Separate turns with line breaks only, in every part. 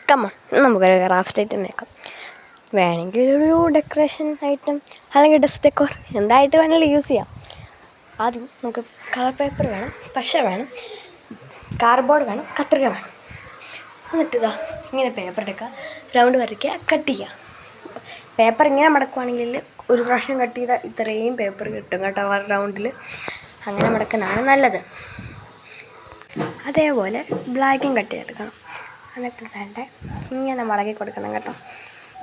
Come on നമുക്കൊരു craft item ഉണ്ടാക്കാം. വേണമെങ്കിൽ ഒരു ഡെക്കറേഷൻ ഐറ്റം അല്ലെങ്കിൽ ഡസ്റ്റ് ഡെക്കോർ എന്തായിട്ട് വേണമെങ്കിലും യൂസ് ചെയ്യാം. ആദ്യം നമുക്ക് കളർ പേപ്പർ വേണം, പശ വേണം, കാർഡ്ബോർഡ് വേണം, കത്രിക വേണം. എന്നിട്ട് ഇങ്ങനെ പേപ്പർ എടുക്കുക, റൗണ്ട് വരയ്ക്കുക, കട്ട് ചെയ്യുക. പേപ്പർ ഇങ്ങനെ മടക്കുവാണെങ്കിൽ ഒരു പ്രാവശ്യം കട്ട് ചെയ്താൽ ഇത്രയും പേപ്പർ കിട്ടും കേട്ടോ, റൗണ്ടിൽ. അങ്ങനെ മടക്കുന്നതാണ് നല്ലത്. അതേപോലെ ബ്ലാക്കും കട്ട് ചെയ്തെടുക്കണം. എന്നിട്ട് വേണ്ട ഇങ്ങനെ മടക്കി കൊടുക്കണം കേട്ടോ.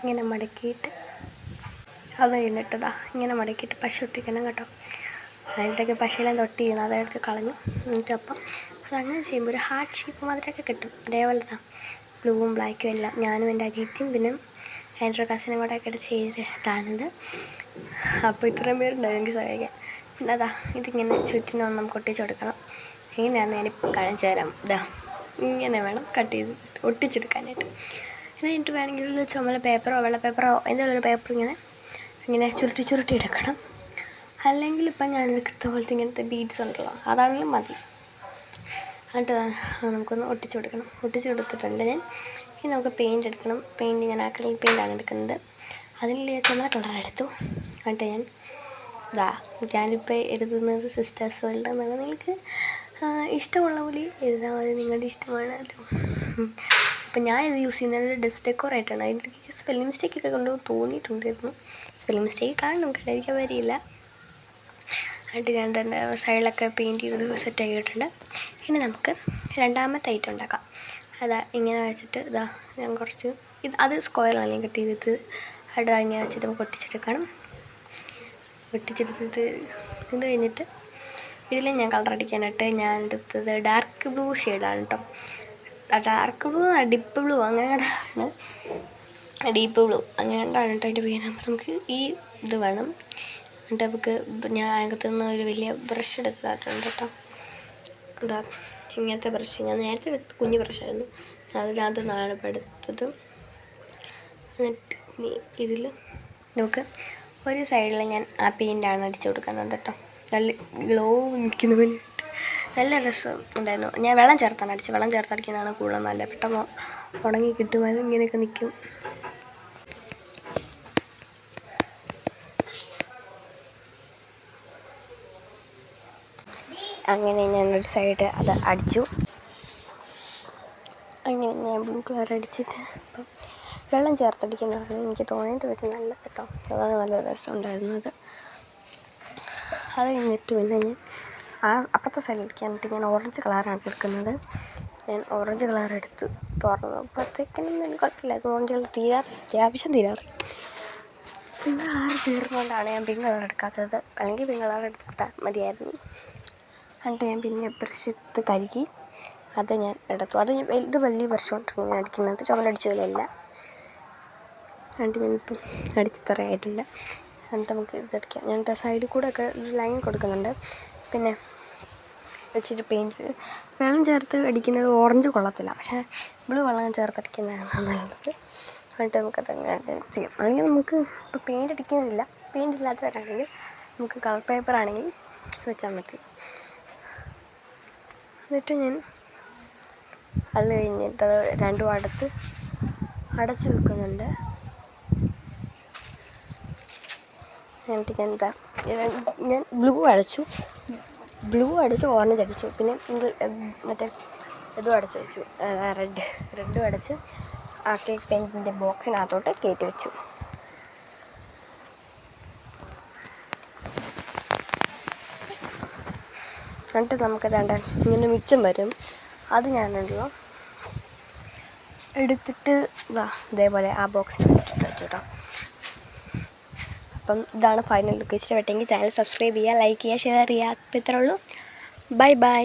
ഇങ്ങനെ മടക്കിയിട്ട് അത് കഴിഞ്ഞിട്ടതാ ഇങ്ങനെ മടക്കിയിട്ട് പശ ഒട്ടിക്കണം കേട്ടോ. അതിൻ്റെയൊക്കെ പശയെല്ലാം തൊട്ടിരുന്നു, അതെടുത്ത് കളഞ്ഞു. എന്നിട്ട് അപ്പം അതങ്ങനെ ചെയ്യുമ്പോൾ ഒരു ഹാർട്ട് ഷേപ്പ് മാതിരിയൊക്കെ കിട്ടും. അതേപോലെ തന്നെ ബ്ലൂവും ബ്ലാക്കും എല്ലാം ഞാനും എൻ്റെ അനിയത്തിയും പിന്നെ എൻ്റെ ഒരു കസിനും കൂടെ ഒക്കെ ചെയ്തെടുത്താണിത്. അപ്പോൾ ഇത്രയും പേരുണ്ടാവും എനിക്ക് സഹായിക്കാൻ. പിന്നെ ഇതിങ്ങനെ ചുറ്റിനും നമുക്ക് ഒട്ടിച്ച് കൊടുക്കണം. എങ്ങനെയാണെന്ന് ഞാനിപ്പോൾ കാണിച്ചു തരാം. ഇങ്ങനെ വേണം കട്ട് ചെയ്ത് ഒട്ടിച്ചെടുക്കാനായിട്ട്. ഇത് കഴിഞ്ഞിട്ട് വേണമെങ്കിൽ ഒരു ചുമല പേപ്പറോ വെള്ള പേപ്പറോ എന്തെങ്കിലും ഒരു പേപ്പർ ഇങ്ങനെ ചുരുട്ടി എടുക്കണം. അല്ലെങ്കിൽ ഇപ്പം ഞാൻ എടുത്ത പോലത്തെ ഇങ്ങനത്തെ ബീഡ്സ് ഉണ്ടല്ലോ, അതാണെങ്കിലും മതി. എന്നിട്ട് നമുക്കൊന്ന് ഒട്ടിച്ച് കൊടുക്കണം. ഒട്ടിച്ച് കൊടുത്തിട്ടുണ്ട് ഞാൻ. ഇനി നമുക്ക് പെയിൻറ്റ് എടുക്കണം. പെയിൻറ്റ് ഞാൻ അക്രിലിക് പെയിൻ്റാണ് എടുക്കുന്നത്. അതിൽ ചുമല കളർ എടുത്തു. എന്നിട്ട് ഞാനിപ്പോൾ എഴുതുന്നത് സിസ്റ്റേഴ്സ് വേൾഡ് എന്നാണ്. നിങ്ങൾക്ക് ഇഷ്ടമുള്ള പോലെ എഴുതാൻ മതി, നിങ്ങളുടെ ഇഷ്ടമാണല്ലോ. അപ്പം ഞാനിത് യൂസ് ചെയ്യുന്നത് ഡസ്റ്റ് ഡെക്കോറായിട്ടാണ്. അതിൻ്റെ എനിക്ക് സ്പെല്ലിംഗ് മിസ്റ്റേക്കൊക്കെ കൊണ്ട് തോന്നിയിട്ടുണ്ടായിരുന്നു. സ്പെല്ലിംഗ് മിസ്റ്റേക്ക് കാണും, കഴിക്കാൻ വരില്ല. എന്നിട്ട് ഞാൻ തന്നെ സൈഡിലൊക്കെ പെയിൻറ്റ് ചെയ്ത് സെറ്റാക്കിയിട്ടുണ്ട്. ഇനി നമുക്ക് രണ്ടാമത്തെ ഐറ്റം ഉണ്ടാക്കാം. ഇങ്ങനെ വെച്ചിട്ട് ഞാൻ കുറച്ച് അത് സ്ക്വയറാണ് കട്ട് ചെയ്തിട്ട് ഇങ്ങനെ വെച്ചിട്ട് നമുക്ക് ഒട്ടിച്ചെടുക്കണം. ഒട്ടിച്ചെടുത്തിട്ട് ഇത് കഴിഞ്ഞിട്ട് ഇതിൽ ഞാൻ കളർ അടിക്കാനായിട്ട് ഞാൻ എടുത്തത് ഡാർക്ക് ബ്ലൂ ഷെയ്ഡാണ് കേട്ടോ. ഡാർക്ക് ബ്ലൂ, ഡിപ്പ് ബ്ലൂ, അങ്ങനെയാണ് ഡീപ്പ് ബ്ലൂ അങ്ങനെയാണ് കേട്ടോ അതിൻ്റെ പേര്. അപ്പോൾ നമുക്ക് ഈ ഇത് വേണം. എന്നിട്ട് നമുക്ക് ഞാൻ അകത്തു നിന്ന് ഒരു വലിയ ബ്രഷ് എടുത്തിട്ടുണ്ട് കേട്ടോ. ഇങ്ങനത്തെ ബ്രഷ് ഞാൻ നേരത്തെ എടുത്തത് കുഞ്ഞു ബ്രഷായിരുന്നു, അതിനകത്തുനിന്നാണ് ഇപ്പോൾ എടുത്തത്. എന്നിട്ട് ഇതിൽ നമുക്ക് ഒരു സൈഡിൽ ഞാൻ ആ പെയിൻ്റാണ് അടിച്ചു കൊടുക്കുന്നുണ്ട് കേട്ടോ. നല്ല ഗ്ലോ നിൽക്കുന്ന പോലെ നല്ല രസം ഉണ്ടായിരുന്നു. ഞാൻ വെള്ളം ചേർത്താണ് അടിച്ചത്. വെള്ളം ചേർത്തടിക്കുന്നതാണ് കൂടുതൽ നല്ല, പെട്ടെന്ന് ഉണങ്ങി കിട്ടും. അത് ഇങ്ങനെയൊക്കെ നിൽക്കും. അങ്ങനെ ഞാനൊരു സൈഡ് അത് അടിച്ചു. അങ്ങനെ ഞാൻ ബ്ലൂ കളർ അടിച്ചിട്ട് ഇപ്പം വെള്ളം ചേർത്തടിക്കുന്നതാണ് എനിക്ക് തോന്നിയത് വെച്ച് നല്ല കേട്ടോ. അതാണ് നല്ല രസം ഉണ്ടായിരുന്നത്. അത് കഴിഞ്ഞിട്ട് പിന്നെ ഞാൻ അപ്പുറത്തെ സൈഡിൽ അടിക്കാനായിട്ട് ഞാൻ ഓറഞ്ച് കളറാണ് എടുക്കുന്നത്. ഞാൻ ഓറഞ്ച് കളർ എടുത്ത് തുറന്നു അപ്പോഴത്തേക്കിനും എനിക്ക് കുഴപ്പമില്ല. അത് ഓറഞ്ച് കളർ അത്യാവശ്യം തീരാറ്. പിങ്ക് കളർ തീർന്നുകൊണ്ടാണ് ഞാൻ പിങ്ക് കളർ എടുക്കാത്തത്. അല്ലെങ്കിൽ പിങ്ക് കളർ എടുത്താൽ മതിയായിരുന്നു. എന്നിട്ട് ഞാൻ പിന്നെ ബ്രഷ് എടുത്ത് കഴുകി അത് ഞാൻ എടുത്തു. ഇത് വലിയ ബ്രഷ് കൊണ്ടാണ് ഞാൻ അടിക്കുന്നത്, ചുമലടിച്ചതിലല്ല. എന്നിട്ട് ഞാനിപ്പം അടിച്ച് തറയായിട്ടുണ്ട്. എന്നിട്ട് നമുക്ക് ഇതടിക്കാം. ഞാൻ സൈഡിൽ കൂടെ ഒക്കെ ഒരു ലൈൻ കൊടുക്കുന്നുണ്ട്. പിന്നെ വെച്ചിട്ട് പെയിൻറ്റ് വെള്ളം ചേർത്ത് അടിക്കുന്നത് ഓറഞ്ച് കൊള്ളത്തില്ല, പക്ഷേ ബ്ലൂ വെള്ളം ചേർത്തടിക്കുന്നതാണ് നല്ലത്. എന്നിട്ട് നമുക്കത് അങ്ങനെ ചെയ്യാം. അല്ലെങ്കിൽ നമുക്ക് ഇപ്പോൾ പെയിൻറ്റ് അടിക്കുന്നില്ല, പെയിൻറ്റ് ഇല്ലാത്തവരാണെങ്കിൽ നമുക്ക് കളർ പേപ്പർ ആണെങ്കിൽ വെച്ചാൽ മതി. എന്നിട്ട് ഞാൻ അത് കഴിഞ്ഞിട്ട് രണ്ടും അടച്ച് വെക്കുന്നുണ്ട്. എന്നിട്ട് ഞാൻ ബ്ലൂ അടിച്ചു ഓറഞ്ച് അടിച്ചു, പിന്നെ മറ്റേ ഇതും അടച്ച് വെച്ചു, റെഡും അടച്ച് ആക്രിലിക് പെയിൻറ്റിൻ്റെ ബോക്സിനകത്തോട്ട് കയറ്റി വെച്ചു. എന്നിട്ട് നമുക്ക് ഇങ്ങനെ മിച്ചം വരും. അത് ഞാനുണ്ടല്ലോ എടുത്തിട്ട് ഇതേപോലെ ആ ബോക്സിനകത്തിട്ട് വെച്ചു കേട്ടോ. അപ്പം ഇതാണ് ഫൈനൽ ലുക്ക്. ഇഷ്ടപ്പെട്ടെങ്കിൽ ചാനൽ സബ്സ്ക്രൈബ് ചെയ്യുക, ലൈക്ക് ചെയ്യുക, ഷെയർ ചെയ്യുക. അപ്പോൾ ഇത്രേ ഉള്ളൂ. ബൈ.